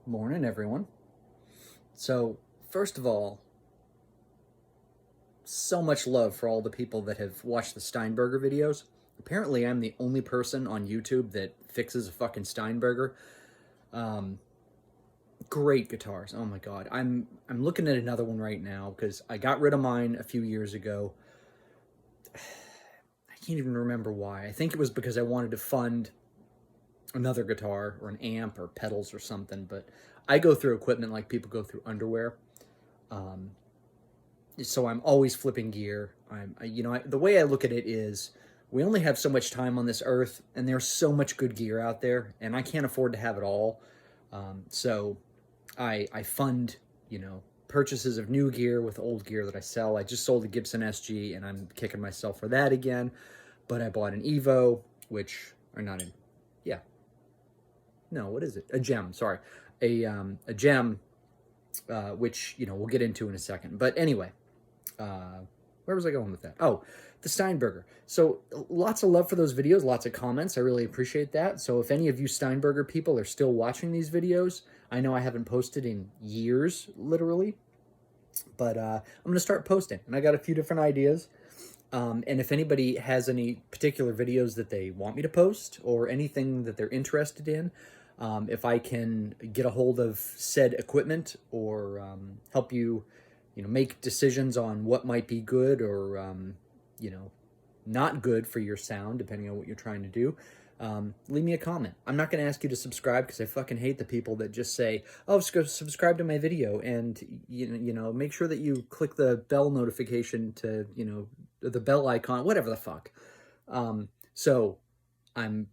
Morning, everyone. So, first of all, so much love for all the people that have watched the Steinberger videos. Apparently, I'm the only person on YouTube that fixes a fucking Steinberger. Um, Great guitars. Oh my god. I'm looking at another one right now because I got rid of mine a few years ago. I can't even remember why. I think it was because I wanted to fund another guitar or an amp or pedals or something, but I go through equipment like people go through underwear. Um, so I'm always flipping gear. The way I look at it is we only have so much time on this earth, and there's so much good gear out there, and I can't afford to have it all. So I fund, purchases of new gear with old gear that I sell. I just sold a Gibson SG, and I'm kicking myself for that again. But I bought an Evo, or not an, yeah, no, what is it? A Gem, sorry, a Gem, which we'll get into in a second. But anyway, where was I going with that? Oh, the Steinberger. So lots of love for those videos, lots of comments. I really appreciate that. So if any of you Steinberger people are still watching these videos, I know I haven't posted in years, literally, but I'm going to start posting. And I got a few different ideas. And if anybody has any particular videos that they want me to post or anything that they're interested in, if I can get a hold of said equipment or help you, make decisions on what might be good or, not good for your sound, depending on what you're trying to do, leave me a comment. I'm not going to ask you to subscribe because I fucking hate the people that just say, "Oh, subscribe to my video," and make sure that you click the bell notification to the bell icon, whatever the fuck. So I'm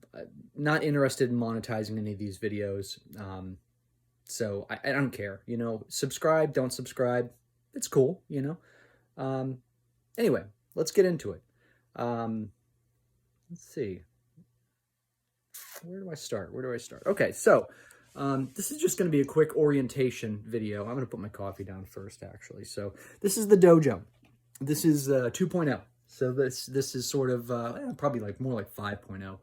not interested in monetizing any of these videos. So I don't care. Subscribe, don't subscribe. It's cool. Anyway, let's get into it. Let's see. Where do I start? Okay, so this is just going to be a quick orientation video. I'm going to put my coffee down first, actually. So this is the Dojo. This is 2.0. So this is sort of probably more like 5.0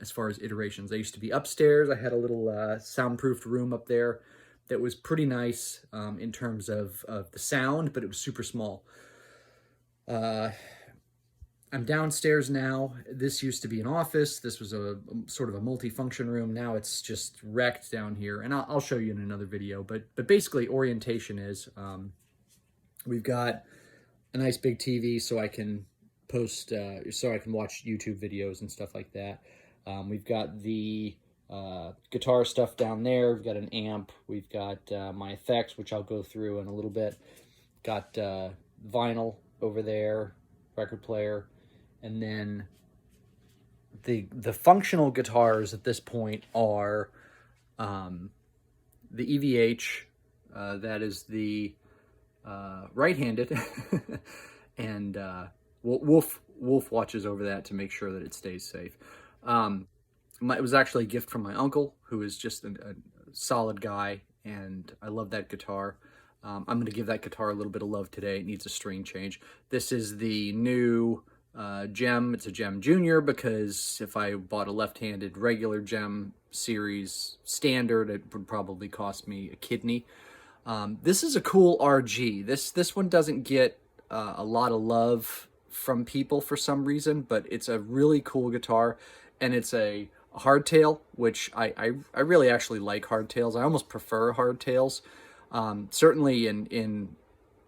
as far as iterations. I used to be upstairs. I had a little soundproofed room up there that was pretty nice in terms of the sound, but it was super small. I'm downstairs now. This used to be an office. This was a sort of a multi-function room. Now it's just wrecked down here, and I'll show you in another video. But basically, orientation is we've got a nice big TV so I can post, so I can watch YouTube videos and stuff like that. We've got the guitar stuff down there. We've got an amp. We've got my effects, which I'll go through in a little bit. Got vinyl over there, record player. And then the functional guitars at this point are the EVH, that is the right-handed, and Wolf watches over that to make sure that it stays safe. It was actually a gift from my uncle, who is just a solid guy, and I love that guitar. I'm going to give that guitar a little bit of love today. It needs a string change. This is the new Gem. It's a Gem Junior because if I bought a left-handed regular Gem series standard, it would probably cost me a kidney. This is a cool RG. This one doesn't get a lot of love from people for some reason, but it's a really cool guitar, and it's a hardtail, which I really actually like hardtails. I almost prefer hardtails. Certainly in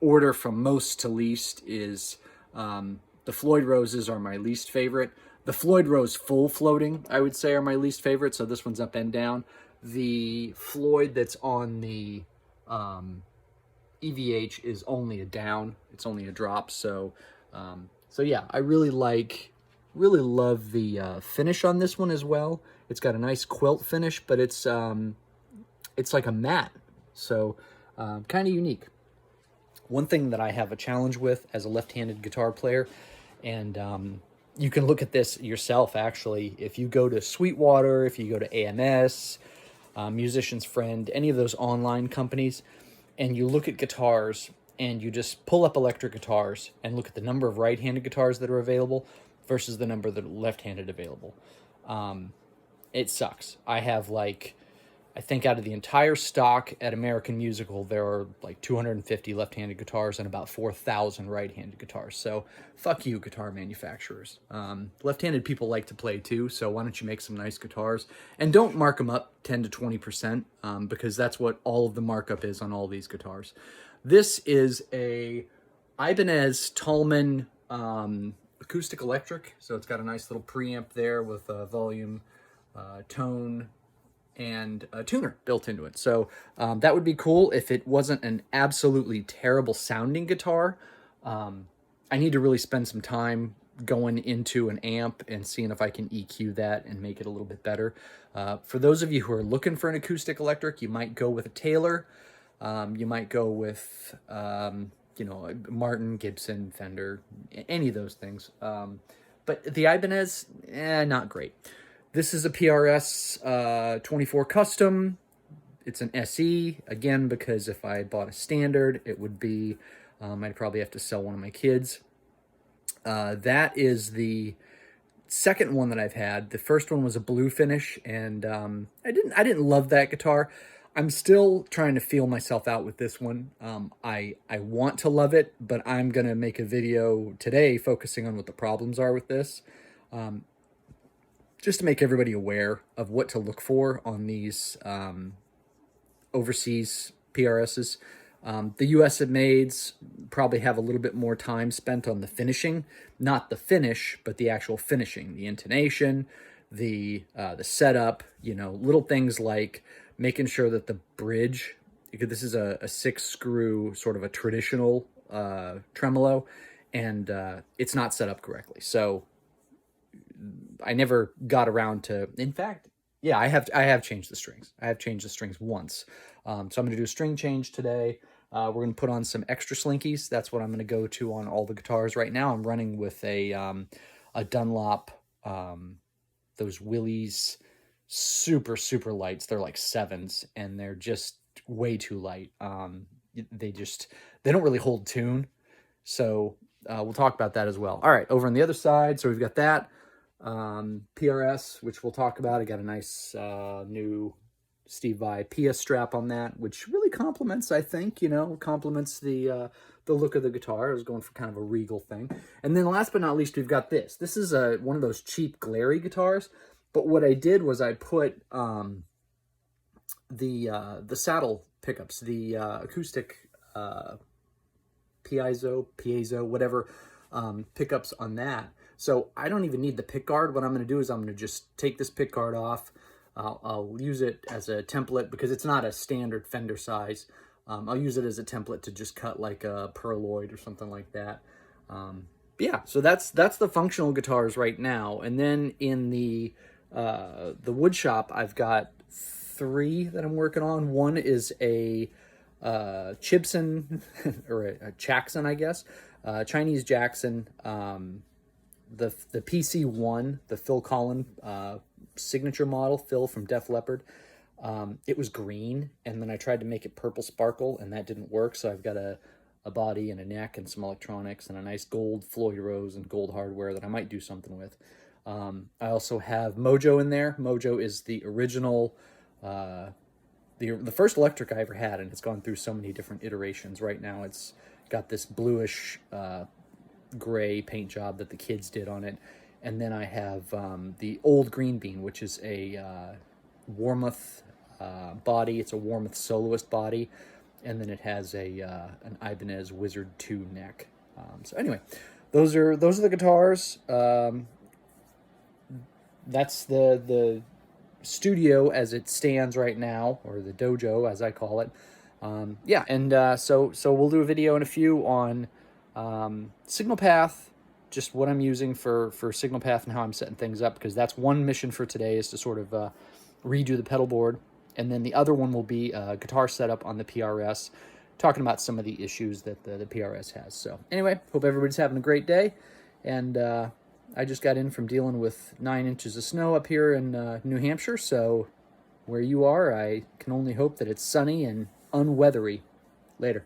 order from most to least is the Floyd Roses are my least favorite. The Floyd Rose full floating, I would say, are my least favorite, so this one's up and down. The Floyd that's on the EVH is only a down. It's only a drop, so yeah, I really love the finish on this one as well. It's got a nice quilt finish, but it's like a matte, so kind of unique. One thing that I have a challenge with as a left-handed guitar player, and you can look at this yourself, actually. If you go to Sweetwater, if you go to AMS, Musician's Friend, any of those online companies, and you look at guitars, and you just pull up electric guitars and look at the number of right-handed guitars that are available versus the number that are left-handed available. It sucks. I have I think out of the entire stock at American Musical, there are like 250 left-handed guitars and about 4,000 right-handed guitars. So fuck you, guitar manufacturers. Left-handed people like to play too, so why don't you make some nice guitars? And don't mark them up 10 to 20%, because that's what all of the markup is on all these guitars. This is a Ibanez Tallman acoustic electric, so it's got a nice little preamp there with volume, tone, and a tuner built into it. So that would be cool if it wasn't an absolutely terrible sounding guitar. I need to really spend some time going into an amp and seeing if I can EQ that and make it a little bit better. For those of you who are looking for an acoustic electric, you might go with a Taylor. You might go with, you know, Martin, Gibson, Fender, any of those things. But the Ibanez, not great. This is a PRS 24 Custom. It's an SE, again, because if I bought a standard, it would be, I'd probably have to sell one of my kids. That is the second one that I've had. The first one was a blue finish, and I didn't love that guitar. I'm still trying to feel myself out with this one. I want to love it, but I'm going to make a video today focusing on what the problems are with this. Just to make everybody aware of what to look for on these overseas PRSs. The US mades probably have a little bit more time spent on the finishing, not the finish, but the actual finishing, the intonation, the setup, you know, little things like making sure that the bridge, because this is a 6-screw sort of a traditional tremolo, and it's not set up correctly. So I never got around to, in fact, yeah, I have changed the strings. I have changed the strings once. So I'm going to do a string change today. We're going to put on some extra slinkies. That's what I'm going to go to on all the guitars right now. I'm running with a Dunlop, those Willys, super, super lights. They're like 7s, and they're just way too light. They don't really hold tune. So we'll talk about that as well. All right, over on the other side, so we've got that. PRS, which we'll talk about. I got a nice new Steve Vai Pia strap on that, which really complements, I think, you know, complements the look of the guitar. I was going for kind of a regal thing. And then last but not least, we've got this. This is one of those cheap glary guitars, but what I did was I put the saddle pickups, the acoustic piezo, whatever, pickups on that. So I don't even need the pick guard. What I'm going to do is I'm going to just take this pick guard off. I'll use it as a template because it's not a standard Fender size. I'll use it as a template to just cut like a Perloid or something like that. Yeah, so that's the functional guitars right now. And then in the wood shop, I've got 3 that I'm working on. One is a Chibson or a Jackson, I guess, Chinese Jackson. The PC1, the Phil Collin signature model, Phil from Def Leppard. It was green, and then I tried to make it purple sparkle, and that didn't work. So I've got a body and a neck and some electronics and a nice gold Floyd Rose and gold hardware that I might do something with. I also have Mojo in there. Mojo is the original, the first electric I ever had, and it's gone through so many different iterations. Right now it's got this bluish gray paint job that the kids did on it. And then I have the old Green Bean, which is a Warmoth body. It's a Warmoth soloist body. And then it has an Ibanez Wizard 2 neck. So anyway, those are the guitars. That's the studio as it stands right now, or the dojo as I call it. Yeah, and so we'll do a video in a few on Signal Path, just what I'm using for Signal Path and how I'm setting things up, because that's one mission for today, is to sort of redo the pedal board. And then the other one will be a guitar setup on the PRS, talking about some of the issues that the PRS has. So anyway, hope everybody's having a great day. And I just got in from dealing with 9 inches of snow up here in New Hampshire. So where you are, I can only hope that it's sunny and unweathery. Later.